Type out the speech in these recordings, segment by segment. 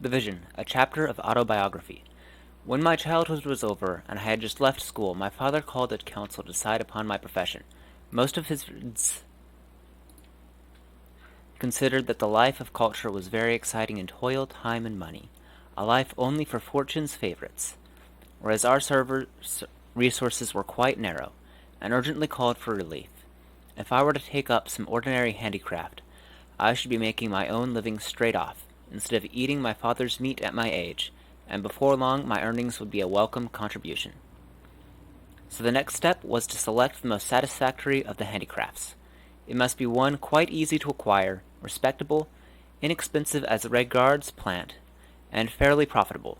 The Vision, a chapter of autobiography. When my childhood was over, and I had just left school, my father called a council to decide upon my profession. Most of his friends considered that the life of culture was very exciting in toil, time, and money, a life only for fortune's favorites, whereas our resources were quite narrow, and urgently called for relief. If I were to take up some ordinary handicraft, I should be making my own living straight off, instead of eating my father's meat at my age, and before long my earnings would be a welcome contribution. So the next step was to select the most satisfactory of the handicrafts. It must be one quite easy to acquire, respectable, inexpensive as regards plant, and fairly profitable.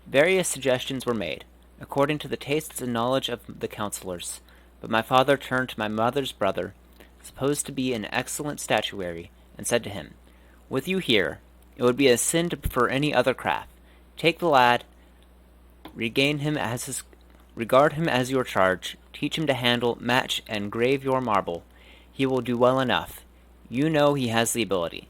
Various suggestions were made, according to the tastes and knowledge of the councillors, but my father turned to my mother's brother, supposed to be an excellent statuary, and said to him, "With you here, it would be a sin to prefer any other craft. Take the lad, regard him as your charge, teach him to handle, match, and grave your marble. He will do well enough. You know he has the ability."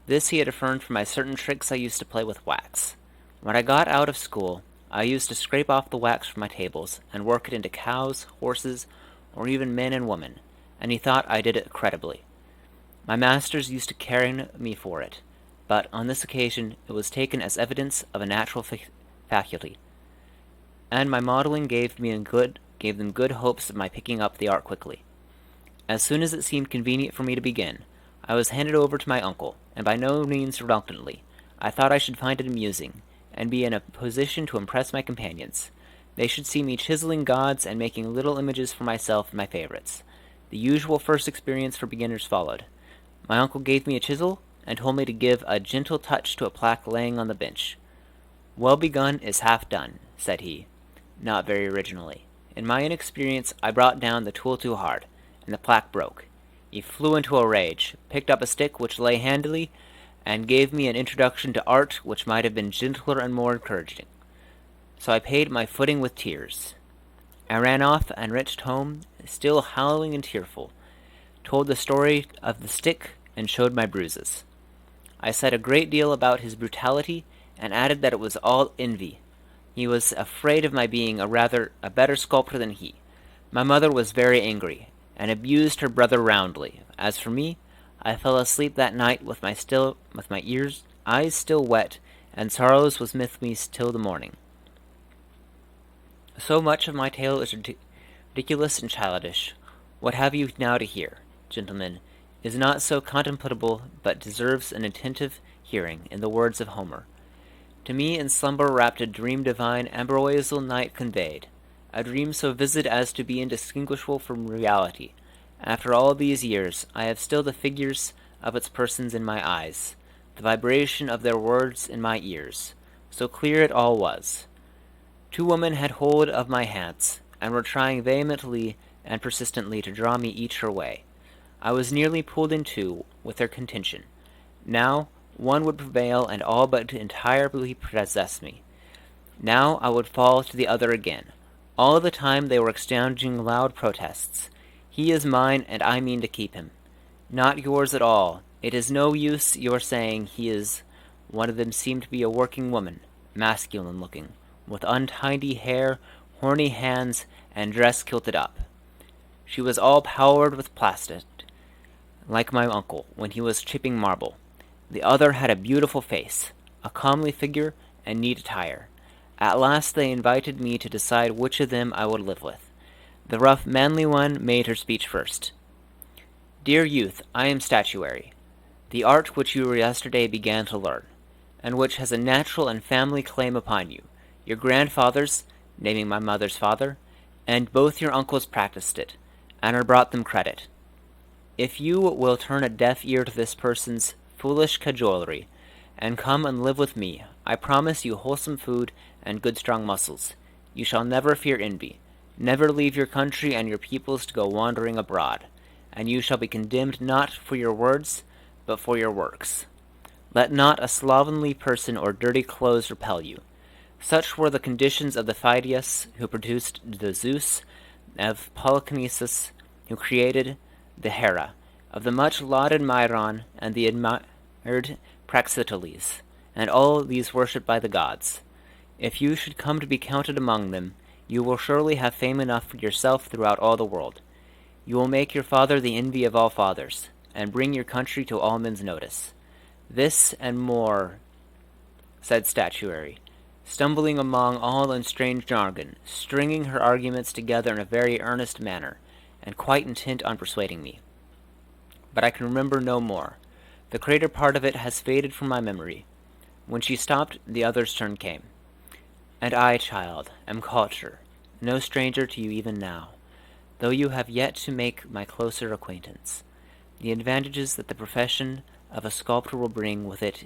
This he had affirmed from my certain tricks I used to play with wax. When I got out of school, I used to scrape off the wax from my tables, and work it into cows, horses, or even men and women, and he thought I did it creditably. My masters used to carry me for it, but on this occasion it was taken as evidence of a natural faculty, and my modeling gave them good hopes of my picking up the art quickly. As soon as it seemed convenient for me to begin, I was handed over to my uncle, and by no means reluctantly. I thought I should find it amusing, and be in a position to impress my companions. They should see me chiseling gods and making little images for myself and my favorites. The usual first experience for beginners followed. My uncle gave me a chisel, and told me to give a gentle touch to a plaque laying on the bench. "Well begun is half done," said he, not very originally. In my inexperience, I brought down the tool too hard, and the plaque broke. He flew into a rage, picked up a stick which lay handily, and gave me an introduction to art which might have been gentler and more encouraging. So I paid my footing with tears. I ran off and reached home, still howling and tearful, told the story of the stick, and showed my bruises. I said a great deal about his brutality, and added that it was all envy. He was afraid of my being a better sculptor than he. My mother was very angry, and abused her brother roundly. As for me, I fell asleep that night with my eyes still wet, and sorrows was with me till the morning. So much of my tale is ridiculous and childish. What have you now to hear, gentlemen, is not so contemptible, but deserves an attentive hearing, in the words of Homer. To me in slumber wrapped a dream divine ambrosial night conveyed, a dream so vivid as to be indistinguishable from reality. After all these years, I have still the figures of its persons in my eyes, the vibration of their words in my ears. So clear it all was. Two women had hold of my hands, and were trying vehemently and persistently to draw me each her way. I was nearly pulled in two with their contention. Now one would prevail and all but entirely possess me. Now I would fall to the other again. All the time they were exchanging loud protests. "He is mine, and I mean to keep him." "Not yours at all. It is no use your saying he is." One of them seemed to be a working woman, masculine looking, with untidy hair, horny hands, and dress kilted up. She was all powdered with plaster, like my uncle when he was chipping marble. The other had a beautiful face, a comely figure, and neat attire. At last they invited me to decide which of them I would live with. The rough, manly one made her speech first. "Dear youth, I am statuary, the art which you yesterday began to learn, and which has a natural and family claim upon you. Your grandfathers," naming my mother's father, "and both your uncles practiced it, and are brought them credit. If you will turn a deaf ear to this person's foolish cajolery, and come and live with me, I promise you wholesome food and good strong muscles. You shall never fear envy, never leave your country and your peoples to go wandering abroad, and you shall be condemned not for your words, but for your works. Let not a slovenly person or dirty clothes repel you." Such were the conditions of the Phidias who produced the Zeus, of Polykinesis who created the Hera, of the much lauded Myron and the admired Praxiteles, and all these worshipped by the gods. If you should come to be counted among them, you will surely have fame enough for yourself throughout all the world. You will make your father the envy of all fathers, and bring your country to all men's notice. This and more, said Statuary, stumbling among all in strange jargon, stringing her arguments together in a very earnest manner, and quite intent on persuading me. But I can remember no more. The greater part of it has faded from my memory. When she stopped, the other's turn came. And I, child, am Culture, no stranger to you even now, though you have yet to make my closer acquaintance. The advantages that the profession of a sculptor will bring with it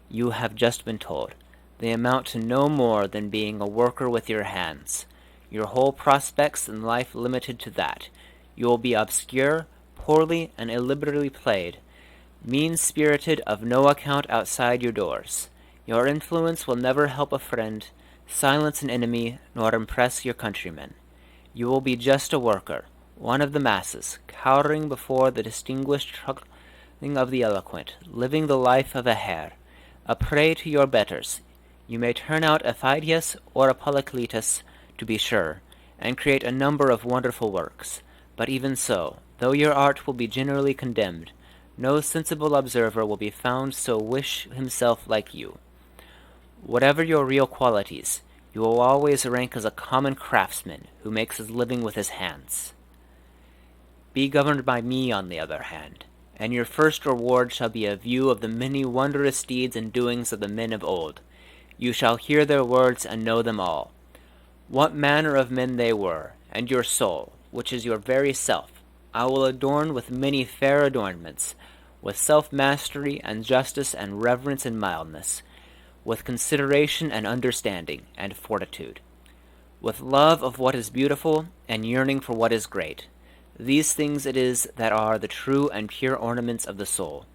you have just been told. They amount to no more than being a worker with your hands. Your whole prospects in life limited to that. You will be obscure, poorly and illiberally played, mean-spirited, of no account outside your doors. Your influence will never help a friend, silence an enemy, nor impress your countrymen. You will be just a worker, one of the masses, cowering before the distinguished truckling of the eloquent, living the life of a hare, a prey to your betters. You may turn out a Phidias or a Polycletus, to be sure, and create a number of wonderful works. But even so, though your art will be generally condemned, no sensible observer will be found so wish himself like you. Whatever your real qualities, you will always rank as a common craftsman who makes his living with his hands. Be governed by me, on the other hand, and your first reward shall be a view of the many wondrous deeds and doings of the men of old. You shall hear their words and know them all, what manner of men they were, and your soul, which is your very self, I will adorn with many fair adornments, with self-mastery and justice and reverence and mildness, with consideration and understanding and fortitude, with love of what is beautiful and yearning for what is great. These things it is that are the true and pure ornaments of the soul.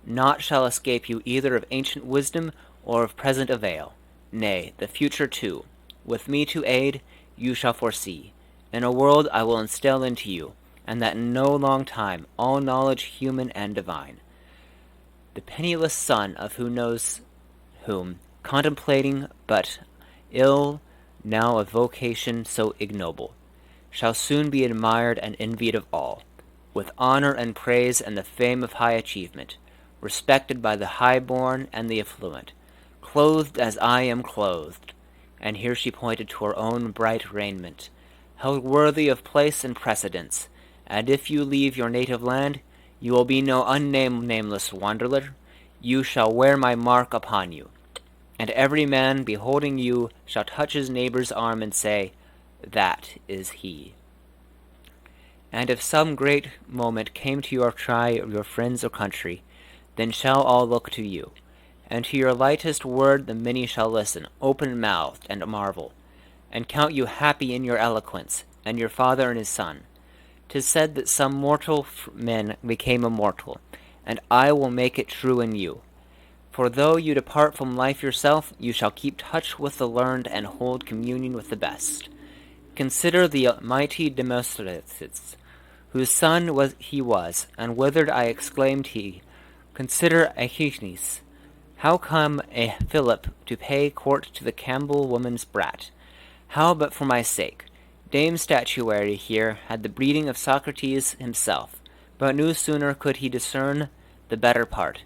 Naught shall escape you either of ancient wisdom or of present avail. Nay, the future too, with me to aid, you shall foresee. In a world I will instill into you, and that in no long time, all knowledge human and divine. The penniless son of who knows whom, contemplating but ill now a vocation so ignoble, shall soon be admired and envied of all, with honor and praise and the fame of high achievement, respected by the high-born and the affluent, clothed as I am clothed, and here she pointed to her own bright raiment, held worthy of place and precedence, and if you leave your native land, you will be no nameless wanderer. You shall wear my mark upon you, and every man beholding you shall touch his neighbor's arm and say, that is he. And if some great moment came to your your friends or country, then shall all look to you, and to your lightest word the many shall listen, open-mouthed, and marvel, and count you happy in your eloquence, and your father and his son. 'Tis said that some mortal men became immortal, and I will make it true in you. For though you depart from life yourself, you shall keep touch with the learned and hold communion with the best. Consider the mighty Demosthenes, whose son he was, and withered I exclaimed he. Consider Aeschines. How come a Philip to pay court to the Campbell woman's brat? How but for my sake? Dame Statuary here had the breeding of Socrates himself, but no sooner could he discern the better part,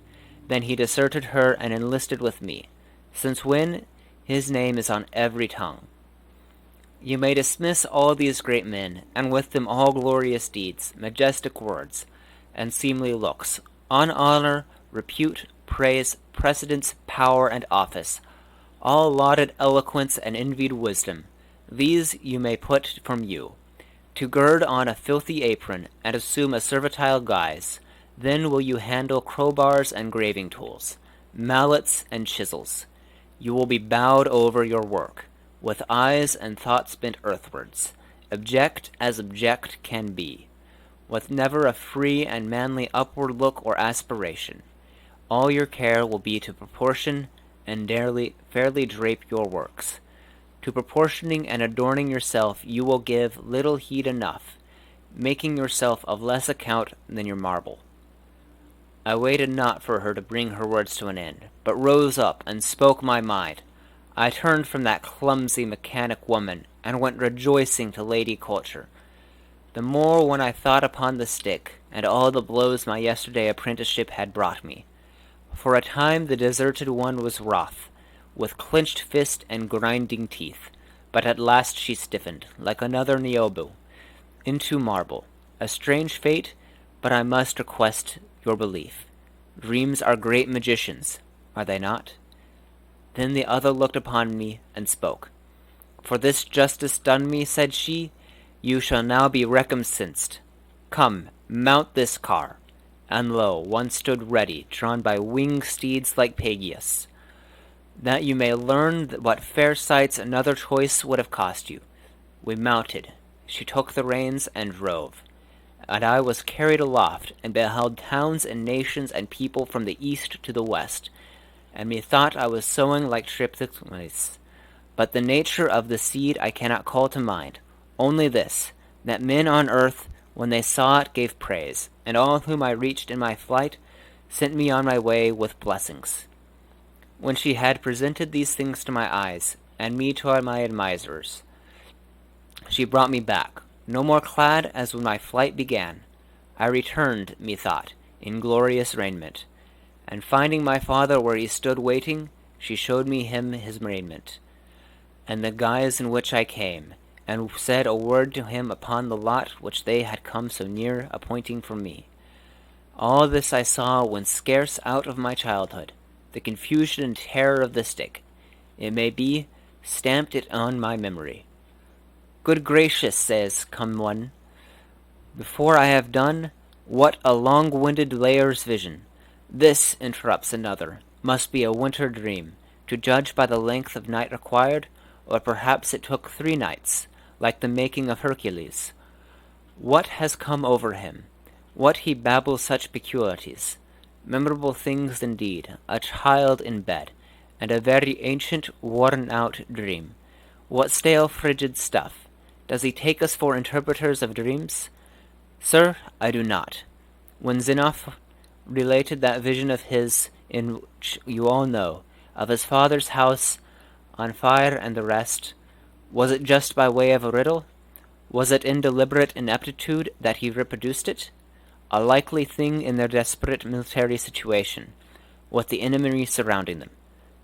than he deserted her and enlisted with me, since when his name is on every tongue. You may dismiss all these great men, and with them all glorious deeds, majestic words, and seemly looks, on honor, repute, praise, precedence, power, and office, all lauded eloquence and envied wisdom. These you may put from you, to gird on a filthy apron, and assume a servile guise. Then will you handle crowbars and graving tools, mallets and chisels. You will be bowed over your work, with eyes and thoughts bent earthwards, abject as abject can be, with never a free and manly upward look or aspiration. All your care will be to proportion and fairly drape your works. To proportioning and adorning yourself you will give little heed enough, making yourself of less account than your marble. I waited not for her to bring her words to an end, but rose up and spoke my mind. I turned from that clumsy mechanic woman, and went rejoicing to Lady Culture. The more when I thought upon the stick, and all the blows my yesterday apprenticeship had brought me. For a time the deserted one was wroth, with clenched fist and grinding teeth, but at last she stiffened, like another Niobe, into marble. A strange fate, but I must request your belief. Dreams are great magicians, are they not? Then the other looked upon me and spoke. For this justice done me, said she, you shall now be recompensed. Come, mount this car. And lo, one stood ready, drawn by winged steeds like Pegasus, that you may learn what fair sights another choice would have cost you. We mounted. She took the reins and drove. And I was carried aloft, and beheld towns and nations and people from the east to the west, and methought I was sowing like triptychs. But the nature of the seed I cannot call to mind, only this, that men on earth, when they saw it, gave praise, and all whom I reached in my flight sent me on my way with blessings. When she had presented these things to my eyes, and me to my admirers, she brought me back, no more clad as when my flight began. I returned, methought, in glorious raiment, and finding my father where he stood waiting, she showed me him his raiment, and the guise in which I came, and said a word to him upon the lot which they had come so near appointing for me. All this I saw when scarce out of my childhood, the confusion and terror of the stick, it may be, stamped it on my memory. Good gracious, says come one, before I have done, what a long-winded layer's vision. This, interrupts another, must be a winter dream, to judge by the length of night required, or perhaps it took 3 nights, like the making of Hercules. What has come over him? What he babbles such peculiarities? Memorable things indeed, a child in bed, and a very ancient, worn-out dream. What stale, frigid stuff! Does he take us for interpreters of dreams? Sir, I do not. When Zenoff related that vision of his, in which you all know, of his father's house on fire and the rest, was it just by way of a riddle? Was it in deliberate ineptitude that he reproduced it? A likely thing in their desperate military situation, with the enemy surrounding them.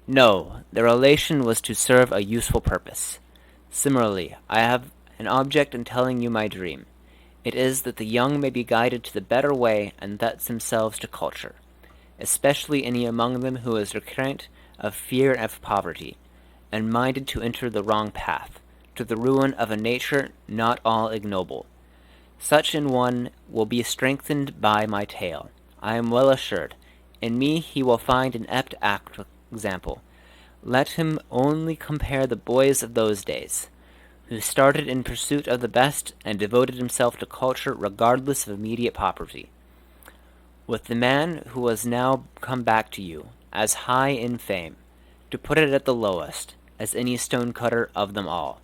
No, the relation was to serve a useful purpose. Similarly, I have an object in telling you my dream. It is that the young may be guided to the better way and thus themselves to culture, especially any among them who is recreant of fear and of poverty, and minded to enter the wrong path, to the ruin of a nature not all ignoble. Such an one will be strengthened by my tale, I am well assured. In me he will find an apt example. Let him only compare the boys of those days, who started in pursuit of the best and devoted himself to culture regardless of immediate poverty, with the man who has now come back to you, as high in fame, to put it at the lowest, as any stone-cutter of them all.